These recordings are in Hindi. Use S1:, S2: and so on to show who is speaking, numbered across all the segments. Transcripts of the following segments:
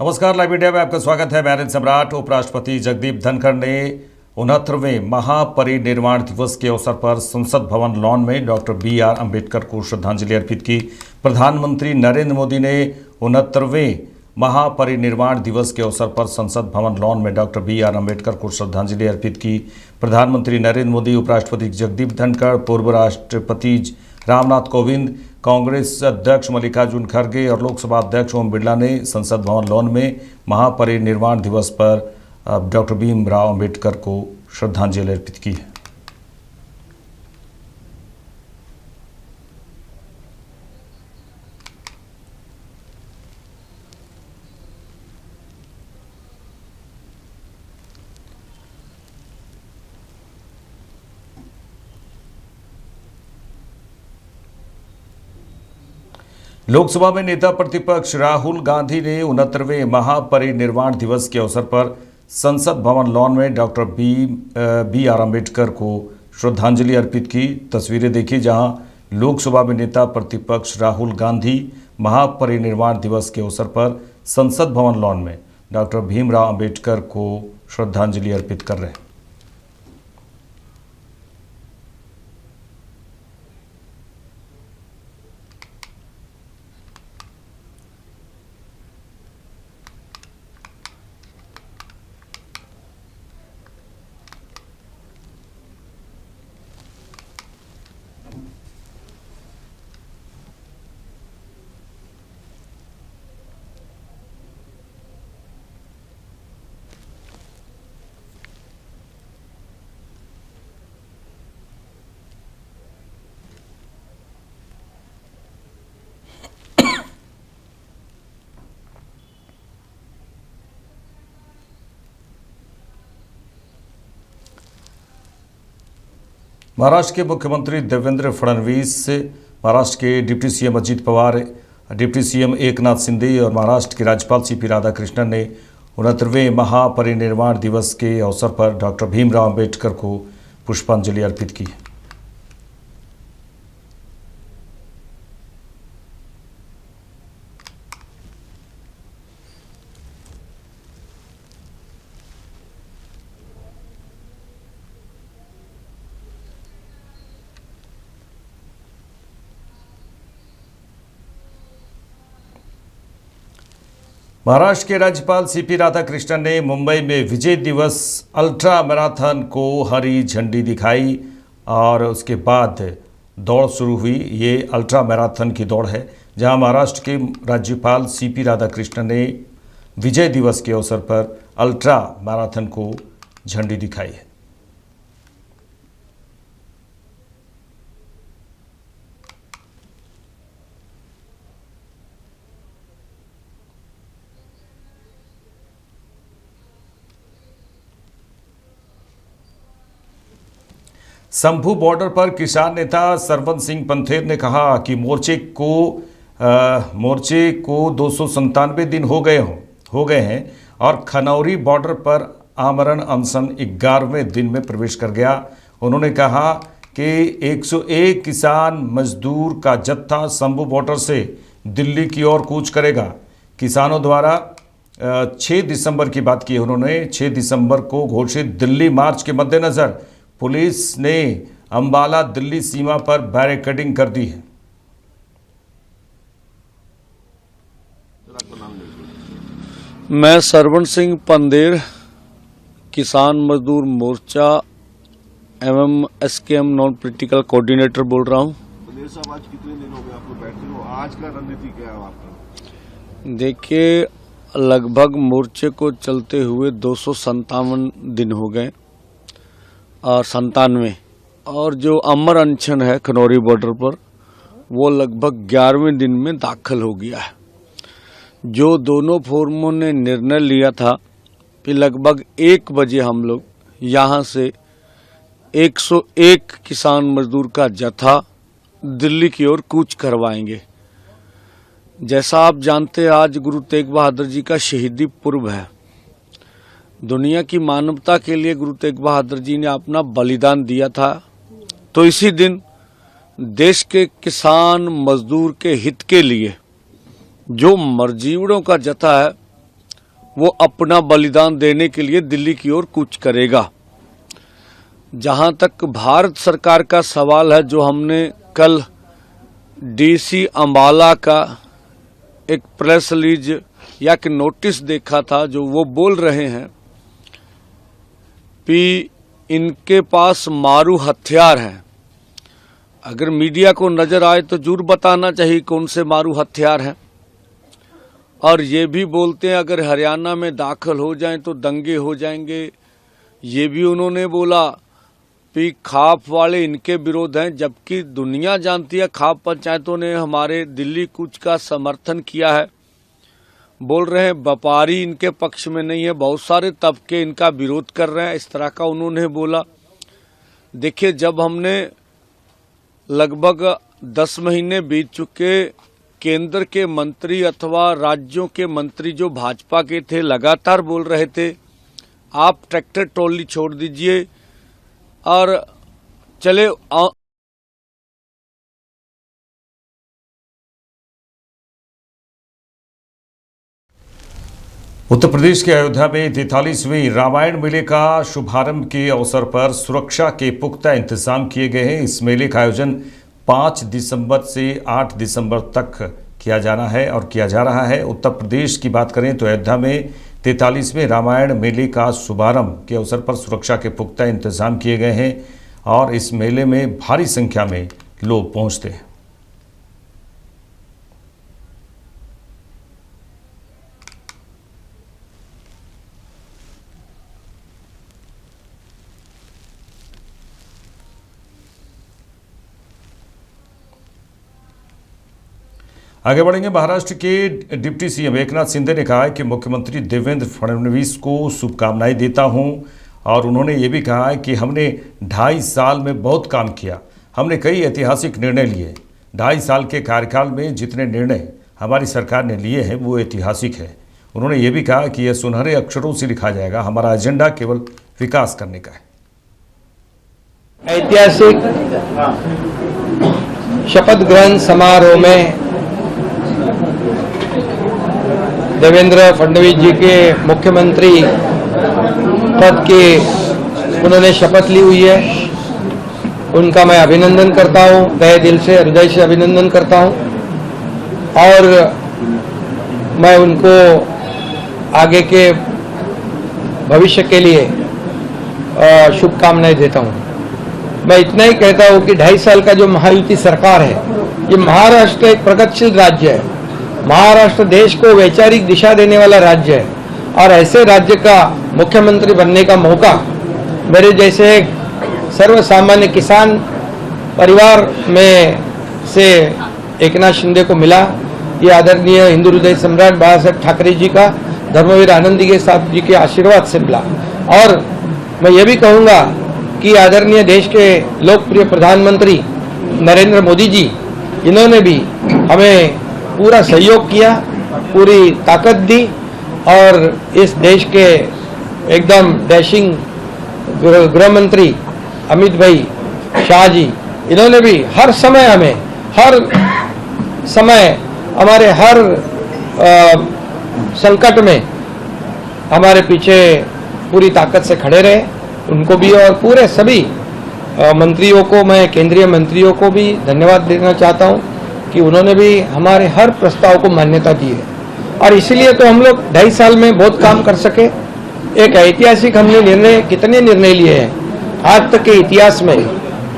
S1: नमस्कार, लाइव इंडिया में आपका स्वागत है। मैं सम्राट। उपराष्ट्रपति जगदीप धनखड़ ने 69वें महापरिनिर्वाण दिवस के अवसर पर संसद भवन लॉन में डॉक्टर BR अम्बेडकर को श्रद्धांजलि अर्पित की। प्रधानमंत्री नरेंद्र मोदी ने 69वें महापरिनिर्वाण दिवस के अवसर पर संसद भवन लॉन में डॉक्टर BR अम्बेडकर को श्रद्धांजलि अर्पित की। प्रधानमंत्री नरेंद्र मोदी, उपराष्ट्रपति जगदीप धनखड़, पूर्व राष्ट्रपति रामनाथ कोविंद, कांग्रेस अध्यक्ष मल्लिकार्जुन खड़गे और लोकसभा अध्यक्ष ओम बिरला ने संसद भवन लॉन में महापरिनिर्वाण दिवस पर डॉक्टर भीमराव अम्बेडकर को श्रद्धांजलि अर्पित की है। लोकसभा में नेता प्रतिपक्ष राहुल गांधी ने 69वें महापरिनिर्वाण दिवस के अवसर पर संसद भवन लॉन में डॉक्टर BR अम्बेडकर को श्रद्धांजलि अर्पित की। तस्वीरें देखिए, जहां लोकसभा में नेता प्रतिपक्ष राहुल गांधी महापरिनिर्वाण दिवस के अवसर पर संसद भवन लॉन में डॉक्टर भीमराव अम्बेडकर को श्रद्धांजलि अर्पित कर रहे हैं। महाराष्ट्र के मुख्यमंत्री देवेंद्र फडणवीस, महाराष्ट्र के deputy CM Ajit Pawar, deputy CM Eknath Shinde और महाराष्ट्र के राज्यपाल CP राधाकृष्णन ने 69वें महापरिनिर्वाण दिवस के अवसर पर डॉक्टर भीमराव अम्बेडकर को पुष्पांजलि अर्पित की। महाराष्ट्र के राज्यपाल CP राधाकृष्णन ने मुंबई में विजय दिवस अल्ट्रा मैराथन को हरी झंडी दिखाई और उसके बाद दौड़ शुरू हुई। ये अल्ट्रा मैराथन की दौड़ है, जहां महाराष्ट्र के राज्यपाल CP राधाकृष्णन ने विजय दिवस के अवसर पर अल्ट्रा मैराथन को झंडी दिखाई है। शंभू बॉर्डर पर किसान नेता सरवन सिंह पंथेर ने कहा कि मोर्चे को 297 दिन हो गए हैं और खनौरी बॉर्डर पर आमरण अनशन 11वें दिन में प्रवेश कर गया। उन्होंने कहा कि 101 किसान मजदूर का जत्था शंभू बॉर्डर से दिल्ली की ओर कूच करेगा। किसानों द्वारा 6 दिसंबर की बात की उन्होंने। 6 दिसंबर को घोषित दिल्ली मार्च के मद्देनज़र पुलिस ने अंबाला दिल्ली सीमा पर बैरिकेडिंग कर दी है।
S2: मैं सरवन सिंह पंदेर, किसान मजदूर मोर्चा एवं SKM नॉन पॉलिटिकल कोऑर्डिनेटर बोल रहा हूं।
S3: पंदेर साहब, आज कितने दिन हो गए आपको बैठते हो? आज का रणनीति क्या है आपका?
S2: देखिए, लगभग मोर्चे को चलते हुए 257 दिन हो गए और 97, और जो अमर अनशन है खनौरी बॉर्डर पर, वो लगभग 11वें दिन में दाखिल हो गया है। जो दोनों फोरमों ने निर्णय लिया था कि लगभग 1 बजे हम लोग यहाँ से 101 किसान मजदूर का जत्था दिल्ली की ओर कूच करवाएंगे। जैसा आप जानते हैं, आज गुरु तेग बहादुर जी का शहीदी पर्व है। दुनिया की मानवता के लिए गुरु तेग बहादुर जी ने अपना बलिदान दिया था, तो इसी दिन देश के किसान मजदूर के हित के लिए जो मरजीवड़ों का जत्था है वो अपना बलिदान देने के लिए दिल्ली की ओर कूच करेगा। जहां तक भारत सरकार का सवाल है, जो हमने कल डीसी अंबाला का एक प्रेस रिलीज या कि नोटिस देखा था, जो वो बोल रहे हैं कि इनके पास मारू हथियार हैं। अगर मीडिया को नजर आए तो जरूर बताना चाहिए कौन से मारू हथियार हैं। और ये भी बोलते हैं अगर हरियाणा में दाखिल हो जाएं तो दंगे हो जाएंगे। ये भी उन्होंने बोला कि खाप वाले इनके विरोध हैं, जबकि दुनिया जानती है खाप पंचायतों ने हमारे दिल्ली कूच का समर्थन किया है। बोल रहे हैं व्यापारी इनके पक्ष में नहीं है, बहुत सारे तबके इनका विरोध कर रहे हैं, इस तरह का उन्होंने बोला। देखिए, जब हमने लगभग 10 महीने बीत चुके, केंद्र के मंत्री अथवा राज्यों के मंत्री जो भाजपा के थे लगातार बोल रहे थे आप ट्रैक्टर ट्रॉली छोड़ दीजिए और चले
S1: उत्तर प्रदेश के अयोध्या में 43वें रामायण मेले का शुभारंभ के अवसर पर सुरक्षा के पुख्ता इंतजाम किए गए हैं। इस मेले का आयोजन 5 दिसंबर से 8 दिसंबर तक किया जाना है और किया जा रहा है। उत्तर प्रदेश की बात करें तो अयोध्या में 43वें रामायण मेले का शुभारंभ के अवसर पर सुरक्षा के पुख्ता इंतजाम किए गए हैं और इस मेले में भारी संख्या में लोग पहुंचते हैं। आगे बढ़ेंगे। महाराष्ट्र के डिप्टी सीएम एकनाथ शिंदे ने कहा है कि मुख्यमंत्री देवेंद्र फडणवीस को शुभकामनाएं देता हूं और उन्होंने ये भी कहा है कि हमने 2.5 साल में बहुत काम किया, हमने कई ऐतिहासिक निर्णय लिए। 2.5 साल के कार्यकाल में जितने निर्णय हमारी सरकार ने लिए हैं वो ऐतिहासिक है। उन्होंने ये भी कहा कि यह सुनहरे अक्षरों से लिखा जाएगा, हमारा एजेंडा केवल विकास करने का है।
S4: ऐतिहासिक शपथ ग्रहण समारोह में देवेंद्र फडणवीस जी के मुख्यमंत्री पद की उन्होंने शपथ ली हुई है। उनका मैं अभिनंदन करता हूं, तहे दिल से, हृदय से अभिनंदन करता हूं और मैं उनको आगे के भविष्य के लिए शुभकामनाएं देता हूं। मैं इतना ही कहता हूं कि 2.5 साल का जो महायुति सरकार है, ये महाराष्ट्र एक प्रगतिशील राज्य है। महाराष्ट्र देश को वैचारिक दिशा देने वाला राज्य है और ऐसे राज्य का मुख्यमंत्री बनने का मौका मेरे जैसे एक सर्वसामान्य किसान परिवार में से एकनाथ शिंदे को मिला। ये आदरणीय हिंदू हृदय सम्राट बाला साहेब ठाकरे जी का, धर्मवीर आनंदी के साथ जी के आशीर्वाद से मिला। और मैं ये भी कहूँगा कि आदरणीय देश के लोकप्रिय प्रधानमंत्री नरेंद्र मोदी जी, इन्होंने भी हमें पूरा सहयोग किया, पूरी ताकत दी और इस देश के एकदम डैशिंग गृह मंत्री अमित भाई शाह जी, इन्होंने भी हर समय हमें, हर समय हमारे हर संकट में हमारे पीछे पूरी ताकत से खड़े रहे। उनको भी और पूरे सभी मंत्रियों को, मैं केंद्रीय मंत्रियों को भी धन्यवाद देना चाहता हूं कि उन्होंने भी हमारे हर प्रस्ताव को मान्यता दी है और इसीलिए तो हम लोग 2.5 साल में बहुत काम कर सके। एक ऐतिहासिक हमने निर्णय, कितने निर्णय लिए हैं आज तक के इतिहास में,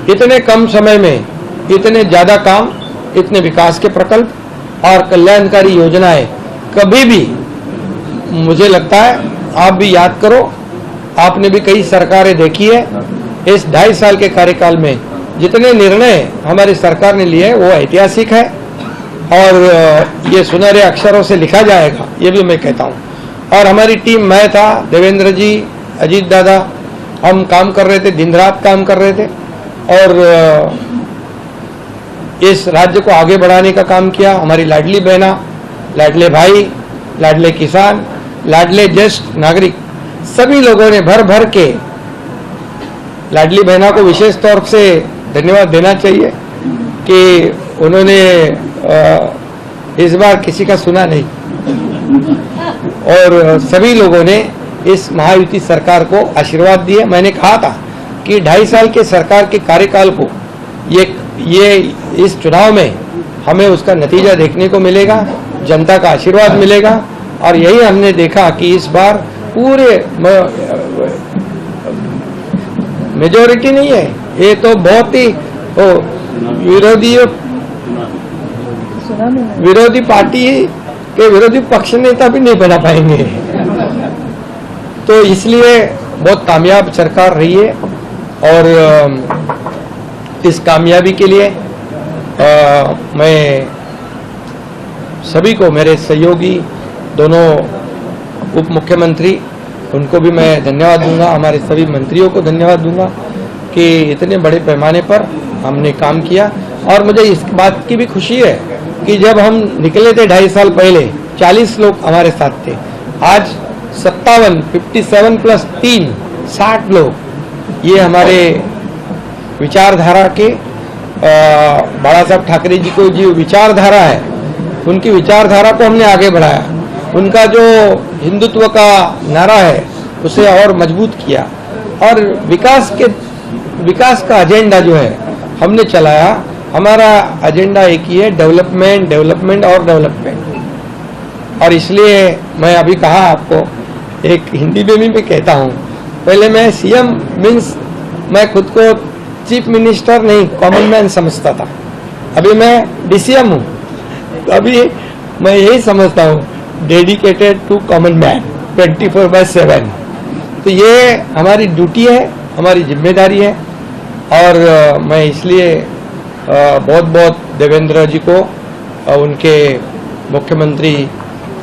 S4: इतने कम समय में इतने ज़्यादा काम, इतने विकास के प्रकल्प और कल्याणकारी योजनाएं कभी भी, मुझे लगता है आप भी याद करो, आपने भी कई सरकारें देखी है, इस 2.5 साल के कार्यकाल में जितने निर्णय हमारी सरकार ने लिए वो ऐतिहासिक है और ये सुनहरे अक्षरों से लिखा जाएगा, ये भी मैं कहता हूँ। और हमारी टीम, मैं था, देवेंद्र जी, अजीत दादा, हम काम कर रहे थे, दिन रात काम कर रहे थे और इस राज्य को आगे बढ़ाने का काम किया। हमारी लाडली बहना, लाडले भाई, लाडले किसान, लाडले ज्येष्ठ नागरिक, सभी लोगों ने भर भर के, लाडली बहना को विशेष तौर से धन्यवाद देना चाहिए कि उन्होंने इस बार किसी का सुना नहीं। और सभी लोगों ने इस महायुति सरकार को आशीर्वाद दिए। मैंने कहा था कि 2.5 साल के सरकार के कार्यकाल को ये इस चुनाव में हमें उसका नतीजा देखने को मिलेगा, जनता का आशीर्वाद मिलेगा। और यही हमने देखा कि इस बार पूरे मेजॉरिटी नहीं है, ये तो बहुत ही विरोधी पार्टी के विरोधी पक्ष नेता भी नहीं बना पाएंगे। तो इसलिए बहुत कामयाब सरकार रही है और इस कामयाबी के लिए मैं सभी को, मेरे सहयोगी दोनों उप मुख्यमंत्री, उनको भी मैं धन्यवाद दूंगा, हमारे सभी मंत्रियों को धन्यवाद दूंगा कि इतने बड़े पैमाने पर हमने काम किया। और मुझे इस बात की भी खुशी है कि जब हम निकले थे 2.5 साल पहले 40 लोग हमारे साथ थे, आज 57 प्लस 3 60 लोग। ये हमारे विचारधारा के बाला साहब ठाकरे जी को जो विचारधारा है, उनकी विचारधारा को हमने आगे बढ़ाया। उनका जो हिंदुत्व का नारा है उसे और मजबूत किया और विकास का एजेंडा जो है हमने चलाया। हमारा एजेंडा एक ही है, डेवलपमेंट, डेवलपमेंट और डेवलपमेंट। और इसलिए मैं अभी कहा आपको, एक हिंदी में भी मैं कहता हूँ, पहले मैं सीएम मीन्स मैं खुद को चीफ मिनिस्टर नहीं, कॉमन मैन समझता था। अभी मैं डीसीएम हूँ, अभी मैं यही समझता हूँ, डेडिकेटेड टू कॉमन मैन 24/7। तो ये हमारी ड्यूटी है, हमारी जिम्मेदारी है। और मैं इसलिए बहुत बहुत देवेंद्र जी को उनके मुख्यमंत्री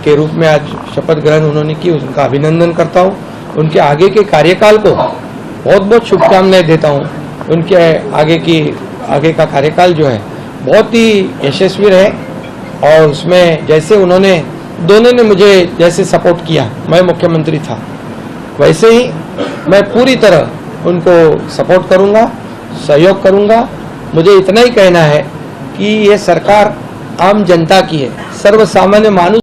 S4: के रूप में आज शपथ ग्रहण उन्होंने की, उनका अभिनंदन करता हूँ। उनके आगे के कार्यकाल को बहुत बहुत शुभकामनाएं देता हूँ। उनके आगे का कार्यकाल जो है बहुत ही यशस्वी रहे और उसमें जैसे उन्होंने दोनों ने मुझे जैसे सपोर्ट किया, मैं मुख्यमंत्री था, वैसे ही मैं पूरी तरह उनको सपोर्ट करूंगा, सहयोग करूंगा। मुझे इतना ही कहना है कि ये सरकार आम जनता की है, सर्वसामान्य मानुष।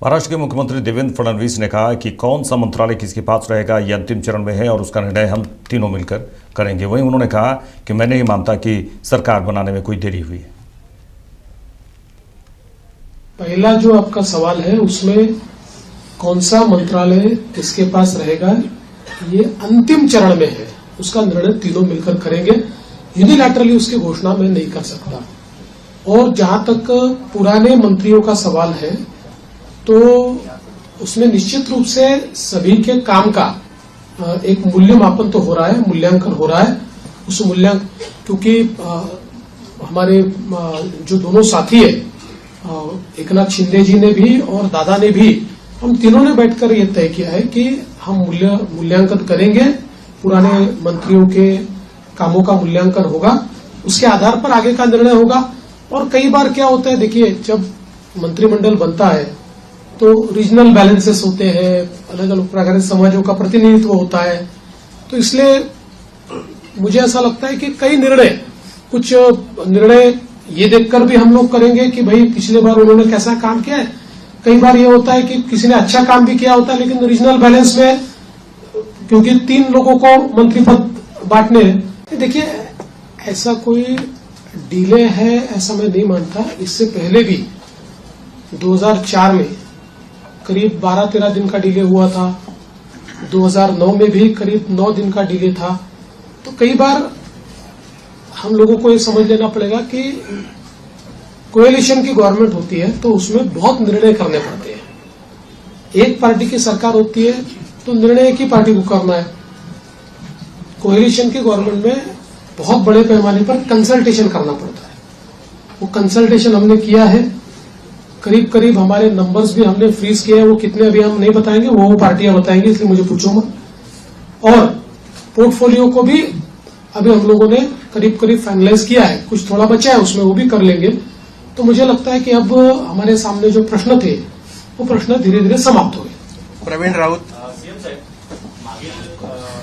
S1: महाराष्ट्र के मुख्यमंत्री देवेंद्र फडणवीस ने कहा कि कौन सा मंत्रालय किसके पास रहेगा ये अंतिम चरण में है और उसका निर्णय हम तीनों मिलकर करेंगे। वहीं उन्होंने कहा कि मैं नहीं मानता कि सरकार बनाने में कोई देरी हुई है।
S5: पहला जो आपका सवाल है उसमें कौन सा मंत्रालय किसके पास रहेगा, ये अंतिम चरण में है, उसका निर्णय तीनों मिलकर करेंगे। यूनिलैटरली उसकी घोषणा मैं नहीं कर सकता। और जहां तक पुराने मंत्रियों का सवाल है तो उसमें निश्चित रूप से सभी के काम का एक मूल्यमापन तो हो रहा है, मूल्यांकन हो रहा है। उस मूल्यांकन क्योंकि हमारे जो दोनों साथी है, एकनाथ शिंदे जी ने भी और दादा ने भी, हम तीनों ने बैठकर ये तय किया है कि हम मूल्यांकन करेंगे, पुराने मंत्रियों के कामों का मूल्यांकन होगा, उसके आधार पर आगे का निर्णय होगा। और कई बार क्या होता है, देखिए जब मंत्रिमंडल बनता है तो रीजनल बैलेंसेस होते हैं, अलग अलग प्रकार के समाजों का प्रतिनिधित्व होता है। तो इसलिए मुझे ऐसा लगता है कि कुछ निर्णय ये देखकर भी हम लोग करेंगे कि भाई पिछले बार उन्होंने कैसा काम किया है। कई बार ये होता है कि किसी ने अच्छा काम भी किया होता है, लेकिन रीजनल बैलेंस में क्योंकि 3 लोगों को मंत्री पद बांटने, देखिए ऐसा कोई डिले है ऐसा मैं नहीं मानता। इससे पहले भी 2004 में करीब 12-13 दिन का डिले हुआ था, 2009 में भी करीब 9 दिन का डिले था। तो कई बार हम लोगों को ये समझ लेना पड़ेगा कि कोएलिशन की गवर्नमेंट होती है तो उसमें बहुत निर्णय करने पड़ते हैं। एक पार्टी की सरकार होती है तो निर्णय एक ही पार्टी को करना है। कोएलिशन की गवर्नमेंट में बहुत बड़े पैमाने पर कंसल्टेशन करना पड़ता है। वो कंसल्टेशन हमने किया है, करीब करीब हमारे नंबर्स भी हमने फ्रीज किए हैं। वो कितने अभी हम नहीं बताएंगे, वो पार्टियां बताएंगी, इसलिए मुझे पूछो मत। और पोर्टफोलियो को भी अभी हम लोगों ने करीब करीब फाइनलाइज किया है, कुछ थोड़ा बचा है उसमें, वो भी कर लेंगे। तो मुझे लगता है कि अब हमारे सामने जो प्रश्न थे वो प्रश्न धीरे धीरे समाप्त हो गए।
S6: प्रवीण राऊत,
S7: सीएम साहेब, मागील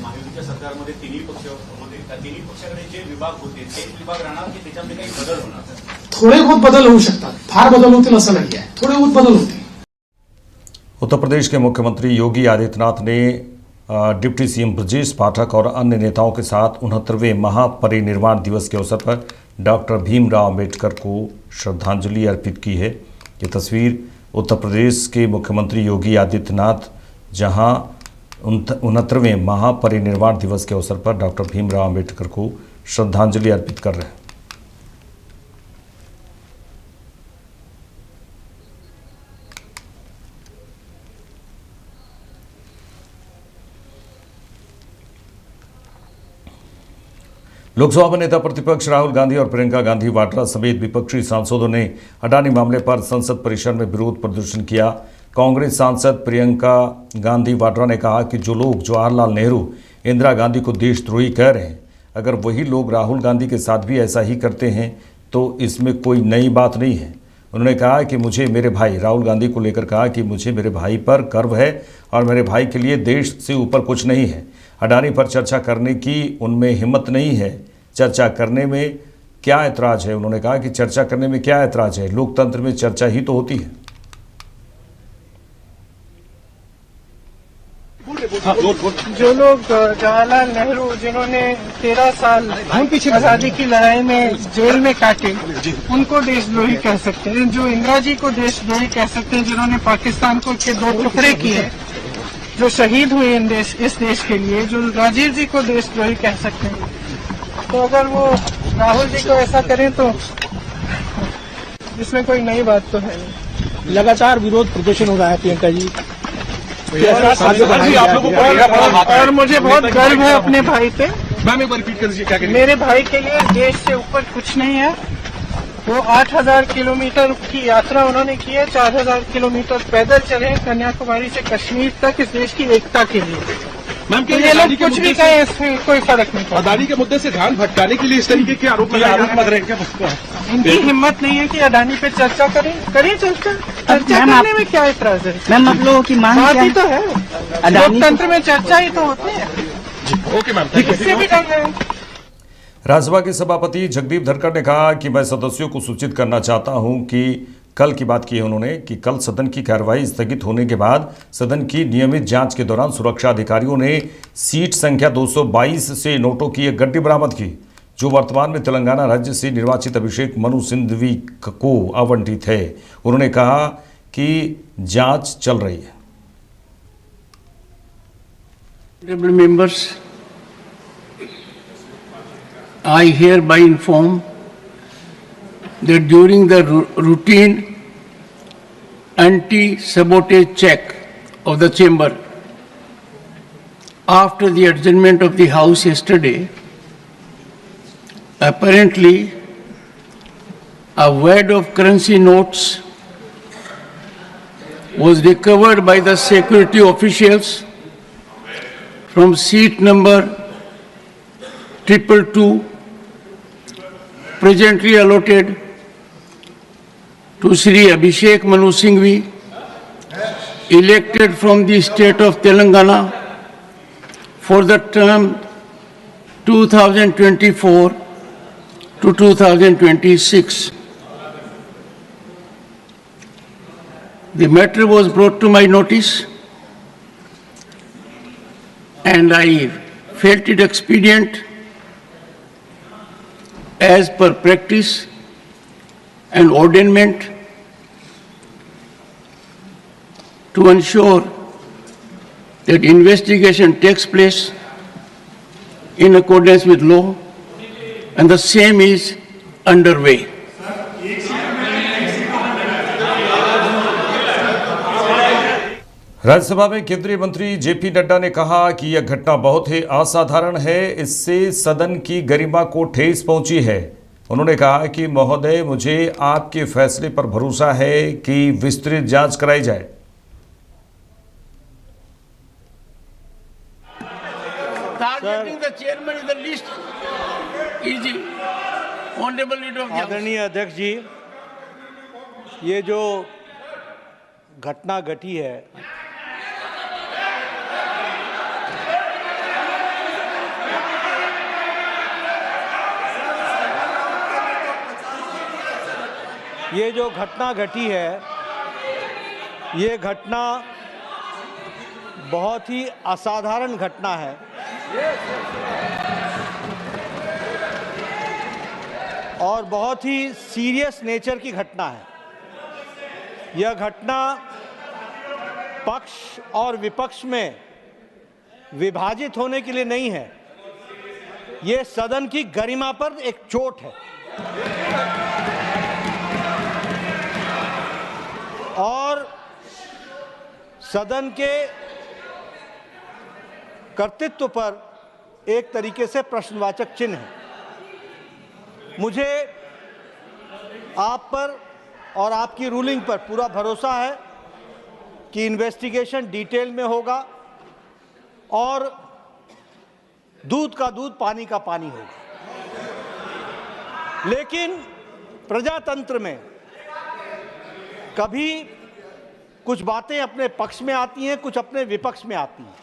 S7: महायुतीच्या सरकारमध्ये तिन्ही पक्षाकडे जे विभाग होते तेच विभाग राहणार की त्याच्यामध्ये काही बदल होणार?
S5: थोडे बहुत बदल होऊ शकतात, फार बदल होतील असं नाही आहे, थोडे बहुत बदल होतील।
S1: उत्तर प्रदेश के मुख्यमंत्री योगी आदित्यनाथ ने डिप्टी सीएम ब्रजेश पाठक और अन्य नेताओं के साथ 69वें महापरिनिर्वाण दिवस के अवसर पर डॉक्टर भीमराव अंबेडकर को श्रद्धांजलि अर्पित की है। ये तस्वीर उत्तर प्रदेश के मुख्यमंत्री योगी आदित्यनाथ जहां 69वें महापरिनिर्वाण दिवस के अवसर पर डॉक्टर भीमराव अंबेडकर को श्रद्धांजलि अर्पित कर रहे हैं। लोकसभा में नेता प्रतिपक्ष राहुल गांधी और प्रियंका गांधी वाड्रा समेत विपक्षी सांसदों ने अडानी मामले पर संसद परिसर में विरोध प्रदर्शन किया। कांग्रेस सांसद प्रियंका गांधी वाड्रा ने कहा कि जो लोग जवाहरलाल नेहरू, इंदिरा गांधी को देशद्रोही कह रहे हैं, अगर वही लोग राहुल गांधी के साथ भी ऐसा ही करते हैं तो इसमें कोई नई बात नहीं है। उन्होंने कहा कि मुझे मेरे भाई राहुल गांधी को लेकर कहा कि मुझे मेरे भाई पर गर्व है और मेरे भाई के लिए देश से ऊपर कुछ नहीं है। अडानी पर चर्चा करने की उनमें हिम्मत नहीं है। चर्चा करने में क्या ऐतराज है? उन्होंने कहा कि चर्चा करने में क्या ऐतराज है, लोकतंत्र में चर्चा ही तो होती है।
S6: जो लोग जवाहरलाल नेहरू जिन्होंने 13 साल आजादी की लड़ाई में जेल में काटे, उनको देशद्रोही कह सकते हैं। जो इंदिरा जी को देशद्रोही कह सकते हैं, जिन्होंने पाकिस्तान को के 2 टुकड़े किए, जो शहीद हुए इस देश के लिए, जो राजीव जी को देशद्रोही कह सकते हैं। तो अगर वो राहुल जी को ऐसा करें तो इसमें कोई नई बात तो है नहीं।
S8: लगातार विरोध प्रदर्शन हो रहा है प्रियंका जी,
S6: और मुझे बहुत गर्व है अपने भाई पे।
S3: मैम एक बार रिपीट कर दीजिए क्या कह
S6: मेरे भाई के लिए देश से ऊपर कुछ नहीं है। वो 8000 किलोमीटर की यात्रा उन्होंने की है, 4000 किलोमीटर पैदल चले कन्याकुमारी से कश्मीर तक इस देश की एकता के लिए।
S3: मैम
S6: तो ये लोग कुछ भी कहें, इसमें कोई फर्क नहीं पड़ता।
S3: अडानी के मुद्दे से ध्यान भटकाने के लिए इस तरीके के आरोप लग रहे हैं।
S6: इनकी हिम्मत नहीं है कि अडानी पे चर्चा करें चर्चा करने में क्या ऐतराज है?
S8: मैम आप लोगों की मांग
S6: बात
S8: क्या
S6: ही
S8: है?
S6: तो है, लोकतंत्र में चर्चा ही तो होती है।
S3: ओके मैम,
S6: इससे भी ढंग है।
S1: राज्यसभा के सभापति जगदीप धनखड़ ने कहा कि मैं सदस्यों को सूचित करना चाहता हूं कि कल की बात की है उन्होंने कि कल सदन की कार्यवाही स्थगित होने के बाद सदन की नियमित जांच के दौरान सुरक्षा अधिकारियों ने सीट संख्या 222 से नोटों की एक गड्डी बरामद की, जो वर्तमान में तेलंगाना राज्य से निर्वाचित अभिषेक मनु सिंघवी को आवंटित है। उन्होंने कहा कि जांच चल रही है।
S9: Members, I hereby inform that during the routine anti-sabotage check of the chamber after the adjournment of the House yesterday, apparently a wad of currency notes was recovered by the security officials from seat number 222, presently allotted to Sri Abhishek Manu Singhvi, elected from the state of Telangana for the term 2024 to 2026. The matter was brought to my notice and I felt it expedient as per practice and ordainment to ensure that investigation takes place in accordance with law and the same is underway.
S1: Rajya Sabha में केंद्रीय मंत्री जेपी नड्डा ने कहा कि यह घटना बहुत ही असाधारण है, इससे सदन की गरिमा को ठेस पहुंची है। उन्होंने कहा कि महोदय, मुझे आपके फैसले पर भरोसा है कि विस्तृत जांच कराई जाए।
S8: आदरणीय अध्यक्ष जी, ये जो घटना घटी है, ये घटना बहुत ही असाधारण घटना है। और बहुत ही सीरियस नेचर की घटना है। यह घटना पक्ष और विपक्ष में विभाजित होने के लिए नहीं है, ये सदन की गरिमा पर एक चोट है। और सदन के कर्तृत्व पर एक तरीके से प्रश्नवाचक चिन्ह है। मुझे आप पर और आपकी रूलिंग पर पूरा भरोसा है कि इन्वेस्टिगेशन डिटेल में होगा और दूध का दूध पानी का पानी होगा। लेकिन प्रजातंत्र में कभी कुछ बातें अपने पक्ष में आती हैं, कुछ अपने विपक्ष में आती हैं।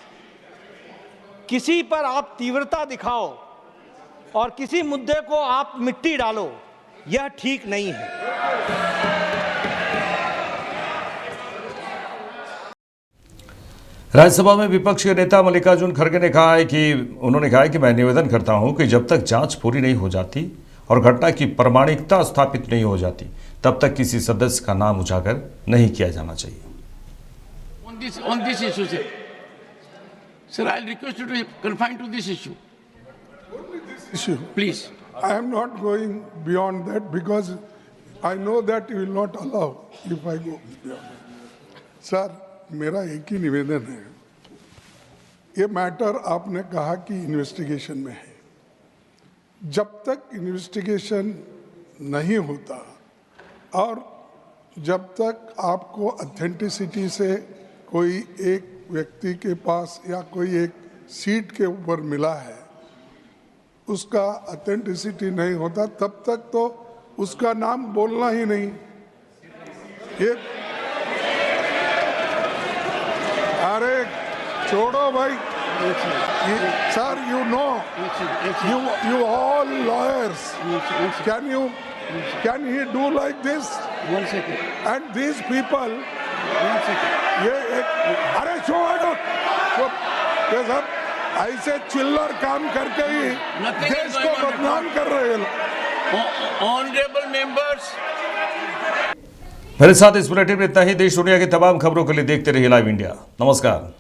S8: किसी पर आप तीव्रता दिखाओ और किसी मुद्दे को आप मिट्टी डालो, यह ठीक नहीं है।
S1: राज्यसभा में विपक्ष के नेता मल्लिकार्जुन खड़गे ने कहा है कि मैं निवेदन करता हूं कि जब तक जांच पूरी नहीं हो जाती और घटना की प्रामाणिकता स्थापित नहीं हो जाती, तब तक किसी सदस्य का नाम उजागर नहीं किया जाना चाहिए।
S9: On this issue, sir, I'll request you to confine to this issue.
S10: Issue.
S9: Please.
S10: I am not going beyond that because I know that you will not allow if I go beyond that. Sir, मेरा एक ही निवेदन है, ये मैटर आपने कहा कि इन्वेस्टिगेशन में है। जब तक इन्वेस्टिगेशन नहीं होता और जब तक आपको ऑथेंटिसिटी से कोई एक व्यक्ति के पास या कोई एक सीट के ऊपर मिला है, उसका ऑथेंटिसिटी नहीं होता, तब तक तो उसका नाम बोलना ही नहीं। ये अरे छोड़ो भाई, sir, you know, you all lawyers, can he do like this?
S9: 1 second.
S10: And these people,
S9: 1 second.
S10: ये एक, अरे ये सब ऐसे चिल्लर काम करके ही देश को बदनाम कर रहे हैं।
S9: Honorable members.
S1: मेरे साथ इस बुलेटिन में इतना ही। देश दुनिया की तमाम खबरों के लिए देखते रहिए लाइव इंडिया। नमस्कार।